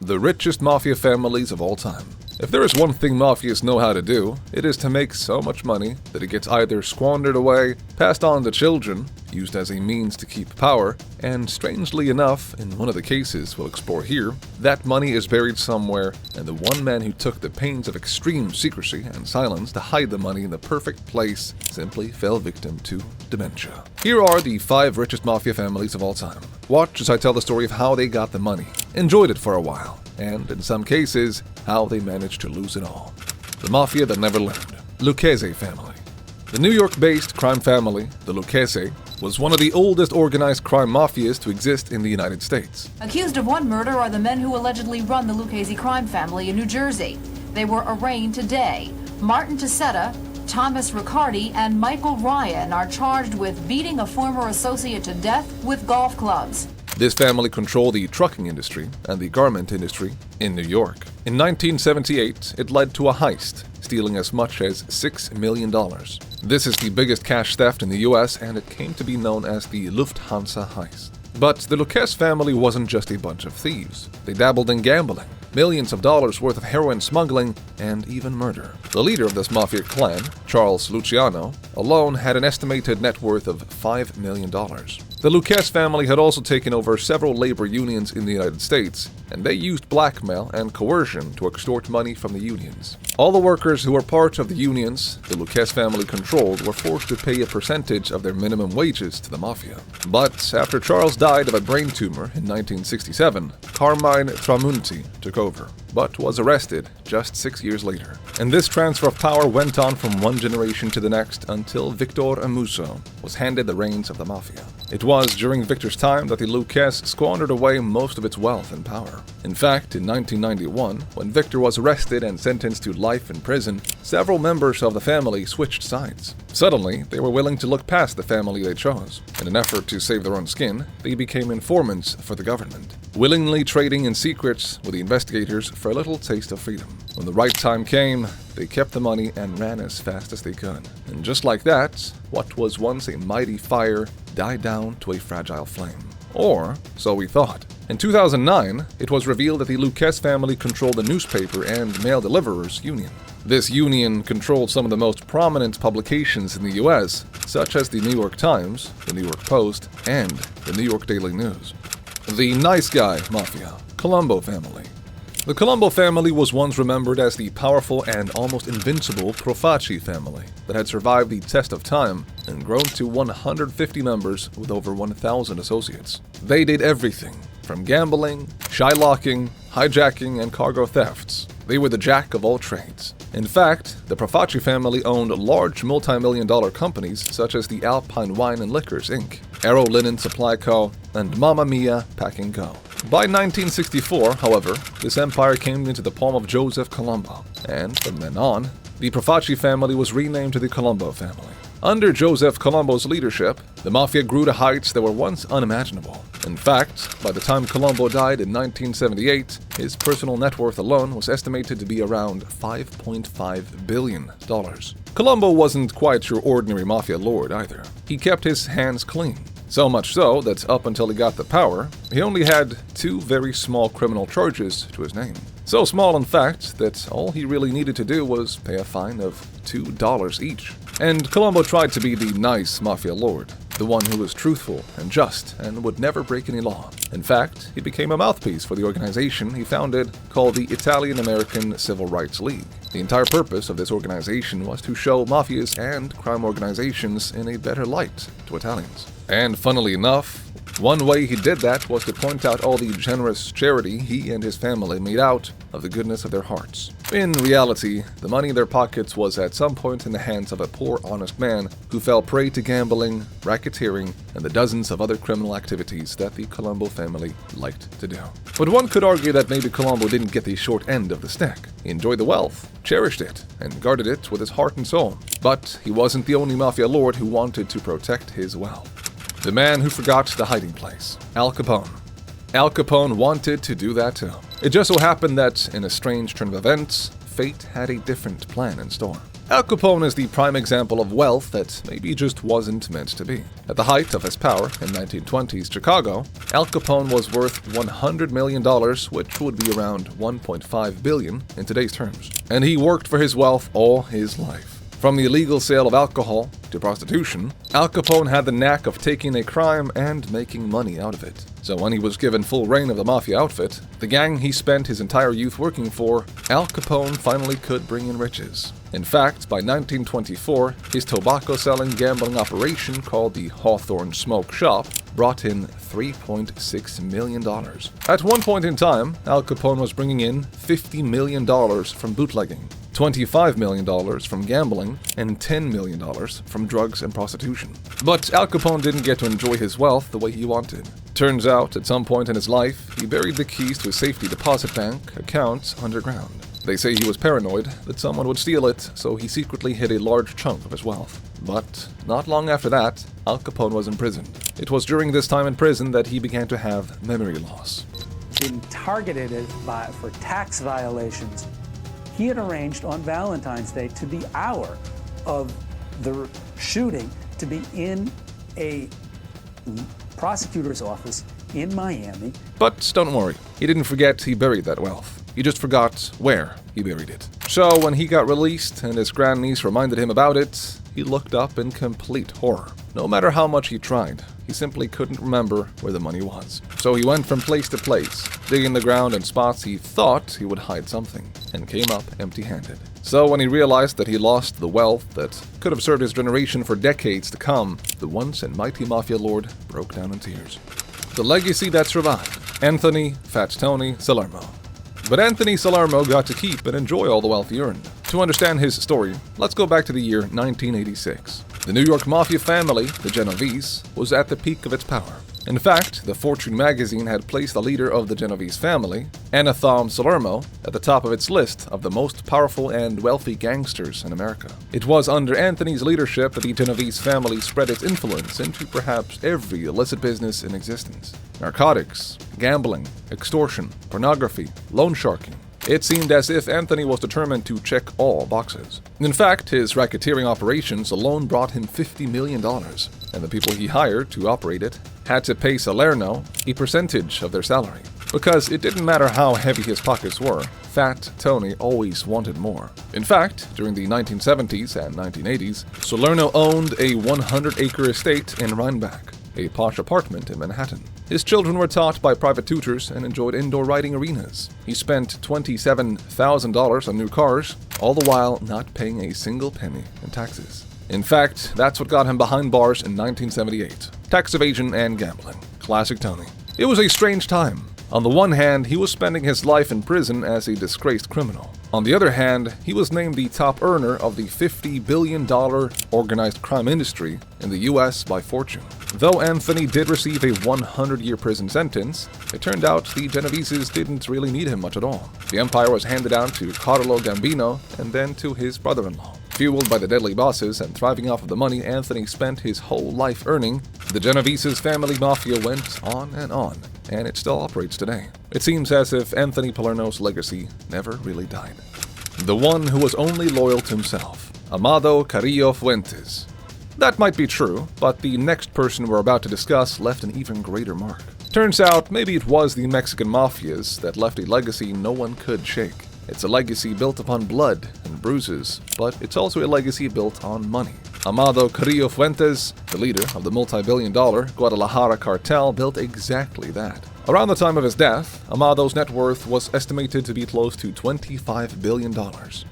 The richest mafia families of all time. If there is one thing mafias know how to do, it is to make so much money that it gets either squandered away, passed on to children, used as a means to keep power, and strangely enough, in one of the cases we'll explore here, that money is buried somewhere, and the one man who took the pains of extreme secrecy and silence to hide the money in the perfect place simply fell victim to dementia. Here are the 5 richest mafia families of all time. Watch as I tell the story of how they got the money, enjoyed it for a while, and in some cases, how they managed to lose it all. The mafia that never learned. Lucchese family. The New York-based crime family, the Lucchese, was one of the oldest organized crime mafias to exist in the United States. Accused of one murder are the men who allegedly run the Lucchese crime family in New Jersey. They were arraigned today. Martin Tassetta, Thomas Riccardi, and Michael Ryan are charged with beating a former associate to death with golf clubs. This family controlled the trucking industry and the garment industry in New York. In 1978, it led to a heist, stealing as much as $6 million. This is the biggest cash theft in the US, and it came to be known as the Lufthansa heist. But the Lucchese family wasn't just a bunch of thieves. They dabbled in gambling, millions of dollars worth of heroin smuggling, and even murder. The leader of this mafia clan, Charles Luciano, alone had an estimated net worth of $5 million. The Lucchese family had also taken over several labor unions in the United States, and they used blackmail and coercion to extort money from the unions. All the workers who were part of the unions the Lucchese family controlled were forced to pay a percentage of their minimum wages to the mafia. But after Charles died of a brain tumor in 1967, Carmine Tramunti took over, but was arrested just 6 years later. And this transfer of power went on from one generation to the next until Victor Amuso was handed the reins of the mafia. It was during Victor's time that the Lucchese squandered away most of its wealth and power. In fact, in 1991, when Victor was arrested and sentenced to life in prison, several members of the family switched sides. Suddenly, they were willing to look past the family they chose. In an effort to save their own skin, they became informants for the government, willingly trading in secrets with the investigators for a little taste of freedom. When the right time came, they kept the money and ran as fast as they could. And just like that, what was once a mighty fire died down to a fragile flame. Or so we thought. In 2009, it was revealed that the Lucchese family controlled the newspaper and mail deliverers union. This union controlled some of the most prominent publications in the US, such as the New York Times, the New York Post, and the New York Daily News. The Nice Guy Mafia, Colombo family. The Colombo family was once remembered as the powerful and almost invincible Profaci family that had survived the test of time and grown to 150 members with over 1,000 associates. They did everything from gambling, shylocking, hijacking, and cargo thefts. They were the jack of all trades. In fact, the Profaci family owned large multi-million-dollar companies such as the Alpine Wine and Liquors Inc., Arrow Linen Supply Co., and Mamma Mia Packing Co. By 1964, however, this empire came into the palm of Joseph Colombo, and from then on, the Profaci family was renamed to the Colombo family. Under Joseph Colombo's leadership, the mafia grew to heights that were once unimaginable. In fact, by the time Colombo died in 1978, his personal net worth alone was estimated to be around $5.5 billion. Colombo wasn't quite your ordinary mafia lord either. He kept his hands clean. So much so that up until he got the power, he only had 2 very small criminal charges to his name. So small, in fact, that all he really needed to do was pay a fine of $2 each. And Colombo tried to be the nice mafia lord, the one who was truthful and just and would never break any law. In fact, he became a mouthpiece for the organization he founded called the Italian-American Civil Rights League. The entire purpose of this organization was to show mafias and crime organizations in a better light to Italians. And funnily enough, one way he did that was to point out all the generous charity he and his family made out of the goodness of their hearts. In reality, the money in their pockets was at some point in the hands of a poor, honest man who fell prey to gambling, racketeering, and the dozens of other criminal activities that the Colombo family liked to do. But one could argue that maybe Colombo didn't get the short end of the stick. He enjoyed the wealth, cherished it, and guarded it with his heart and soul. But he wasn't the only mafia lord who wanted to protect his wealth. The man who forgot the hiding place, Al Capone. Al Capone wanted to do that too. It just so happened that, in a strange turn of events, fate had a different plan in store. Al Capone is the prime example of wealth that maybe just wasn't meant to be. At the height of his power in 1920s Chicago, Al Capone was worth $100 million, which would be around $1.5 billion in today's terms. And he worked for his wealth all his life. From the illegal sale of alcohol to prostitution, Al Capone had the knack of taking a crime and making money out of it. So when he was given full reign of the Mafia outfit, the gang he spent his entire youth working for, Al Capone finally could bring in riches. In fact, by 1924, his tobacco-selling gambling operation called the Hawthorne Smoke Shop brought in $3.6 million. At one point in time, Al Capone was bringing in $50 million from bootlegging, $25 million from gambling, and $10 million from drugs and prostitution. But Al Capone didn't get to enjoy his wealth the way he wanted. Turns out, at some point in his life, he buried the keys to a safety deposit bank account underground. They say he was paranoid that someone would steal it, so he secretly hid a large chunk of his wealth. But not long after that, Al Capone was imprisoned. It was during this time in prison that he began to have memory loss. Being targeted for tax violations, he had arranged on Valentine's Day to the hour of the shooting to be in a prosecutor's office in Miami. But don't worry, he didn't forget he buried that wealth. He just forgot where he buried it. So when he got released and his grandniece reminded him about it, he looked up in complete horror. No matter how much he tried, he simply couldn't remember where the money was. So he went from place to place, digging the ground in spots he thought he would hide something, and came up empty-handed. So when he realized that he lost the wealth that could have served his generation for decades to come, the once and mighty Mafia lord broke down in tears. The legacy that survived: Anthony "Fat Tony" Salerno. But Anthony Salerno got to keep and enjoy all the wealth he earned. To understand his story, let's go back to the year 1986. The New York Mafia family, the Genovese, was at the peak of its power. In fact, the Fortune magazine had placed the leader of the Genovese family, Anthony Salerno, at the top of its list of the most powerful and wealthy gangsters in America. It was under Anthony's leadership that the Genovese family spread its influence into perhaps every illicit business in existence. Narcotics, gambling, extortion, pornography, loan sharking. It seemed as if Anthony was determined to check all boxes. In fact, his racketeering operations alone brought him $50 million, and the people he hired to operate it had to pay Salerno a percentage of their salary. Because it didn't matter how heavy his pockets were, Fat Tony always wanted more. In fact, during the 1970s and 1980s, Salerno owned a 100-acre estate in Rhinebeck, a posh apartment in Manhattan. His children were taught by private tutors and enjoyed indoor riding arenas. He spent $27,000 on new cars, all the while not paying a single penny in taxes. In fact, that's what got him behind bars in 1978. Tax evasion and gambling. Classic Tony. It was a strange time. On the one hand, he was spending his life in prison as a disgraced criminal. On the other hand, he was named the top earner of the $50 billion organized crime industry in the US by Fortune. Though Anthony did receive a 100-year prison sentence, it turned out the Genoveses didn't really need him much at all. The empire was handed down to Carlo Gambino and then to his brother-in-law. Fueled by the deadly bosses and thriving off of the money Anthony spent his whole life earning, the Genoveses family mafia went on, and it still operates today. It seems as if Anthony Palermo's legacy never really died. The one who was only loyal to himself, Amado Carrillo Fuentes. That might be true, but the next person we're about to discuss left an even greater mark. Turns out, maybe it was the Mexican mafias that left a legacy no one could shake. It's a legacy built upon blood and bruises, but it's also a legacy built on money. Amado Carrillo Fuentes, the leader of the multi-billion-dollar Guadalajara cartel, built exactly that. Around the time of his death, Amado's net worth was estimated to be close to $25 billion.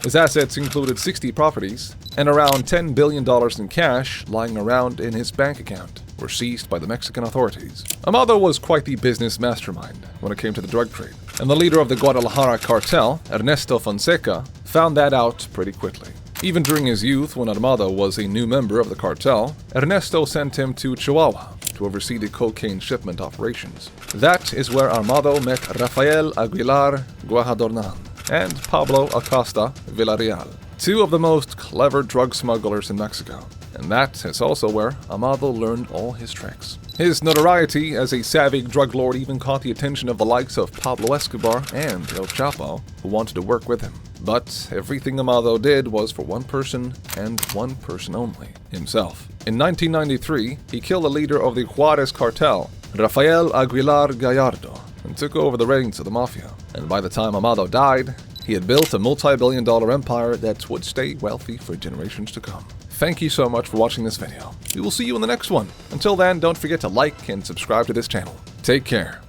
His assets included 60 properties, and around $10 billion in cash lying around in his bank account were seized by the Mexican authorities. Amado was quite the business mastermind when it came to the drug trade, and the leader of the Guadalajara cartel, Ernesto Fonseca, found that out pretty quickly. Even during his youth, when Armado was a new member of the cartel, Ernesto sent him to Chihuahua to oversee the cocaine shipment operations. That is where Armado met Rafael Aguilar Guajadornan and Pablo Acosta Villarreal, two of the most clever drug smugglers in Mexico. And that is also where Amado learned all his tricks. His notoriety as a savvy drug lord even caught the attention of the likes of Pablo Escobar and El Chapo, who wanted to work with him. But everything Amado did was for one person and one person only, himself. In 1993, he killed the leader of the Juarez cartel, Rafael Aguilar Gallardo, and took over the reins of the Mafia. And by the time Amado died, he had built a multi-billion-dollar empire that would stay wealthy for generations to come. Thank you so much for watching this video. We will see you in the next one. Until then, don't forget to like and subscribe to this channel. Take care.